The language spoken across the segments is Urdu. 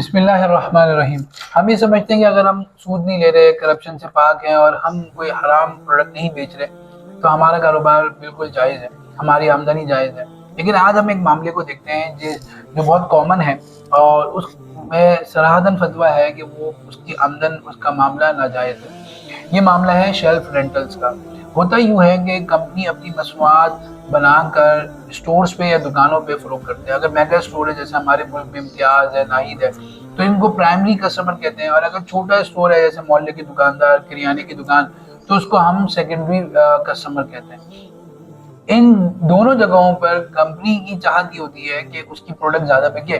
بسم اللہ الرحمن الرحیم۔ ہم یہ سمجھتے ہیں کہ اگر ہم سود نہیں لے رہے، کرپشن سے پاک ہیں اور ہم کوئی حرام پروڈکٹ نہیں بیچ رہے تو ہمارا کاروبار بالکل جائز ہے، ہماری آمدنی جائز ہے۔ لیکن آج ہم ایک معاملے کو دیکھتے ہیں جو بہت کامن ہے اور اس میں صراحتاً فتویٰ ہے کہ وہ اس کی آمدن، اس کا معاملہ ناجائز ہے۔ یہ معاملہ ہے شیلف رینٹلز کا۔ ہوتا یوں ہے کہ کمپنی اپنی مصنوعات بنا کر اسٹورز پہ یا دکانوں پہ فروخت کرتے ہیں۔ اگر میگا اسٹور ہے جیسے ہمارے ملک میں امتیاز ہے، ناہید ہے، تو ان کو پرائمری کسٹمر کہتے ہیں، اور اگر چھوٹا اسٹور ہے جیسے محلے کی دکاندار، کریانے کی دکان، تو اس کو ہم سیکنڈری کسٹمر کہتے ہیں۔ ان دونوں جگہوں پر کمپنی کی چاہت یہ ہوتی ہے کہ اس کی پروڈکٹ زیادہ بکے،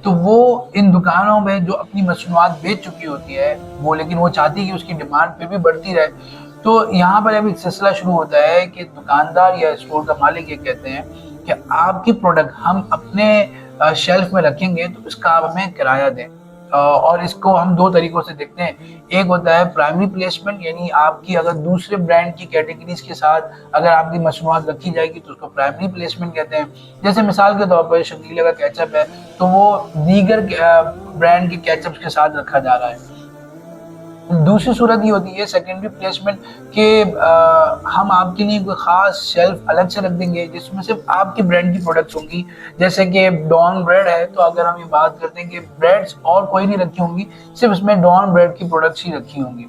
تو وہ ان دکانوں میں جو اپنی مصنوعات بیچ چکی ہوتی ہے وہ، لیکن وہ چاہتی ہے کہ اس کی ڈیمانڈ پھر بھی بڑھتی رہے۔ تو یہاں پر اب ایک سلسلہ شروع ہوتا ہے کہ دکاندار یا اسٹور کا مالک یہ کہتے ہیں کہ آپ کی پروڈکٹ ہم اپنے شیلف میں رکھیں گے تو اس کا آپ ہمیں کرایہ دیں۔ اور اس کو ہم دو طریقوں سے دیکھتے ہیں۔ ایک ہوتا ہے پرائمری پلیسمنٹ، یعنی آپ کی اگر دوسرے برانڈ کی کیٹیگریز کے ساتھ اگر آپ کی مصنوعات رکھی جائے گی تو اس کو پرائمری پلیسمنٹ کہتے ہیں۔ جیسے مثال کے طور پر شنگریلا کا کیچپ ہے تو وہ دیگر برانڈ کے کیچپس کے ساتھ رکھا جا رہا ہے۔ دوسری صورت یہ ہوتی ہے سیکنڈری پلیسمنٹ، کہ ہم آپ کے لیے کوئی خاص شیلف الگ سے رکھ دیں گے جس میں صرف آپ کی برانڈ کی پروڈکٹس ہوں گی۔ جیسے کہ ڈان بریڈ ہے تو اگر ہم یہ بات کرتے ہیں کہ بریڈس اور کوئی نہیں رکھی ہوں گی، صرف اس میں ڈان بریڈ کی پروڈکٹس ہی رکھی ہوں گی۔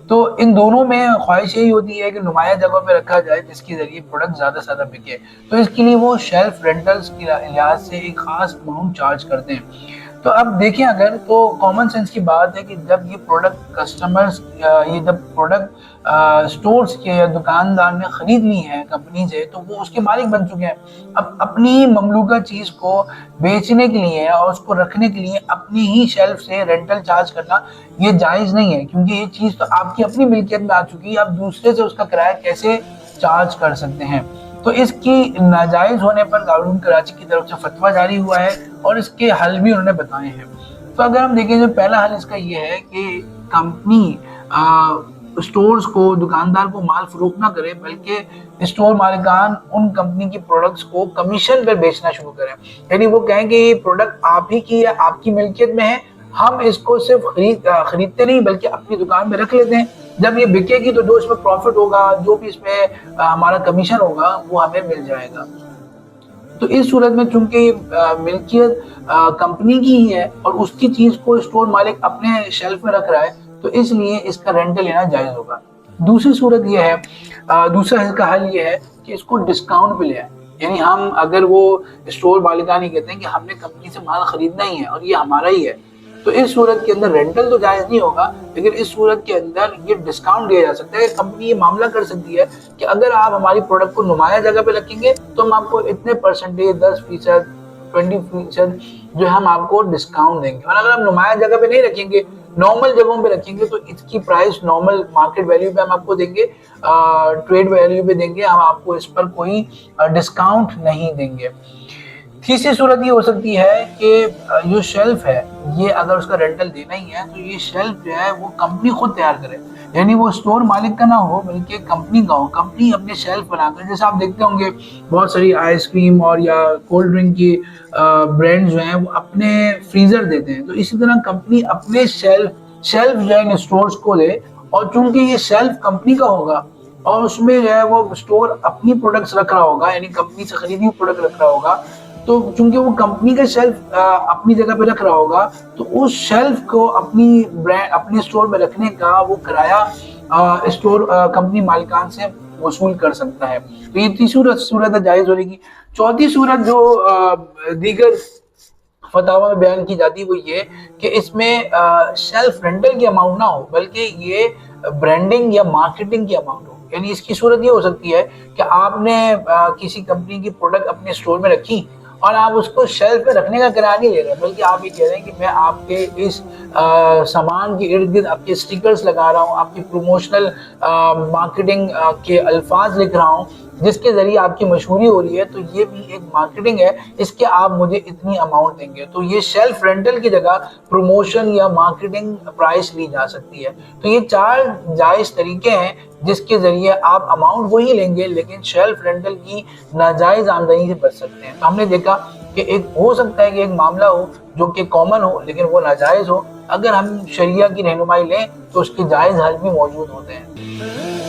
تو ان دونوں میں خواہش یہی ہوتی ہے کہ نمایاں جگہوں پہ رکھا جائے جس کے ذریعے پروڈکٹ زیادہ سے زیادہ بکے، تو اس کے لیے وہ شیلف رینٹلز کے لحاظ سے ایک خاص اماؤنٹ چارج کرتے ہیں۔ تو اب دیکھیں اگر تو کامن سینس کی بات ہے کہ جب یہ پروڈکٹ کسٹمرز، یہ جب پروڈکٹ اسٹورز کے یا دکاندار نے خریدنی ہے کمپنی سے تو وہ اس کے مالک بن چکے ہیں۔ اب اپنی مملوکہ چیز کو بیچنے کے لیے اور اس کو رکھنے کے لیے اپنی ہی شیلف سے رینٹل چارج کرنا یہ جائز نہیں ہے، کیونکہ یہ چیز تو آپ کی اپنی ملکیت میں آ چکی ہے، آپ دوسرے سے اس کا کرایہ کیسے چارج کر سکتے ہیں؟ تو اس کی ناجائز ہونے پر دارالعلوم کراچی کی طرف سے فتویٰ جاری ہوا ہے اور اس کے حل بھی انہوں نے بتائے ہیں۔ تو اگر ہم دیکھیں جو پہلا حل اس کا یہ ہے کہ کمپنی اسٹورز کو، دکاندار کو مال فروخت نہ کرے، بلکہ اسٹور مالکان ان کمپنی کی پروڈکٹس کو کمیشن پر بیچنا شروع کریں۔ یعنی وہ کہیں کہ یہ پروڈکٹ آپ ہی کی ہے، آپ کی ملکیت میں ہے، ہم اس کو صرف خریدتے نہیں بلکہ اپنی دکان میں رکھ لیتے ہیں، جب یہ بکے گی تو جو اس میں پروفٹ ہوگا، جو بھی اس میں ہمارا کمیشن ہوگا وہ ہمیں مل جائے گا۔ تو اس صورت میں چونکہ یہ ملکیت کمپنی کی ہی ہے اور اس کی چیز کو اسٹور مالک اپنے شیلف میں رکھ رہا ہے تو اس لیے اس کا رینٹل لینا جائز ہوگا۔ دوسری صورت یہ ہے، دوسرا اس کا حل یہ ہے کہ اس کو ڈسکاؤنٹ پہ لے آئے۔ یعنی ہم اگر وہ اسٹور مالکان ہی کہتے ہیں کہ ہم نے کمپنی سے مال خریدنا ہی ہے اور یہ ہمارا ہی ہے، تو اس صورت کے اندر رینٹل تو جائز نہیں ہوگا، لیکن اس صورت کے اندر یہ ڈسکاؤنٹ دیا جا سکتا ہے۔ کمپنی یہ معاملہ کر سکتی ہے کہ اگر آپ ہماری پروڈکٹ کو نمایاں جگہ پہ رکھیں گے تو ہم آپ کو اتنے پرسنٹیج، 10%، 20% جو ہم آپ کو ڈسکاؤنٹ دیں گے، اور اگر ہم نمایاں جگہ پہ نہیں رکھیں گے، نارمل جگہوں پہ رکھیں گے تو اس کی پرائس نارمل مارکیٹ ویلیو پہ ہم آپ کو دیں گے، ٹریڈ ویلیو پہ دیں گے، ہم آپ کو اس پر کوئی ڈسکاؤنٹ نہیں دیں گے۔ تیسری صورت یہ ہو سکتی ہے کہ جو شیلف ہے یہ اگر اس کا رینٹل دینا ہی ہے تو یہ شیلف جو ہے وہ کمپنی خود تیار کرے، یعنی وہ اسٹور مالک کا نہ ہو بلکہ کمپنی کا ہو۔ کمپنی اپنے شیلف بنا کر، جیسے آپ دیکھتے ہوں گے بہت ساری آئس کریم اور یا کولڈ ڈرنک کی برانڈ جو ہیں وہ اپنے فریزر دیتے ہیں، تو اسی طرح کمپنی اپنے شیلف جو ہے اسٹورز کو دے، اور چونکہ یہ شیلف کمپنی کا ہوگا اور اس میں جو ہے وہ اسٹور اپنی پروڈکٹس رکھ رہا ہوگا، یعنی کمپنی سے خریدی ہوئی پروڈکٹ رکھ رہا ہوگا، تو چونکہ وہ کمپنی کا شیلف اپنی جگہ پہ رکھ رہا ہوگا تو اس شیلف کو اپنی برانڈ اپنے اسٹور میں رکھنے کا وہ کرایہ اسٹور کمپنی مالکان سے وصول کر سکتا ہے۔ تو یہ تیسری صورت جائز ہونے کی۔ چوتھی صورت جو دیگر فتاوی میں بیان کی جاتی ہے وہ یہ کہ اس میں شیلف رینٹل کی اماؤنٹ نہ ہو بلکہ یہ برانڈنگ یا مارکیٹنگ کی اماؤنٹ ہو۔ یعنی اس کی صورت یہ ہو سکتی ہے کہ آپ نے کسی کمپنی کی پروڈکٹ اپنے اسٹور میں رکھی اور آپ اس کو شیلف پہ رکھنے کا کرایہ نہیں لے رہے، بلکہ آپ یہ کہہ رہے ہیں کہ میں آپ کے اس سامان کے ارد گرد آپ کے اسٹیکرز لگا رہا ہوں، آپ کی پروموشنل مارکیٹنگ کے الفاظ لکھ رہا ہوں جس کے ذریعے آپ کی مشہوری ہو رہی ہے، تو یہ بھی ایک مارکیٹنگ ہے، اس کے آپ مجھے اتنی اماؤنٹ دیں گے۔ تو یہ شیلف رینٹل کی جگہ پروموشن یا مارکیٹنگ پرائس لی جا سکتی ہے۔ تو یہ 4 جائز طریقے ہیں جس کے ذریعے آپ اماؤنٹ وہی لیں گے لیکن شیلف رینٹل کی ناجائز آمدنی سے بچ سکتے ہیں۔ تو ہم نے دیکھا کہ ایک ہو سکتا ہے کہ ایک معاملہ ہو جو کہ کامن ہو لیکن وہ ناجائز ہو، اگر ہم شریعہ کی رہنمائی لیں تو اس کے جائز حل بھی موجود ہوتے ہیں۔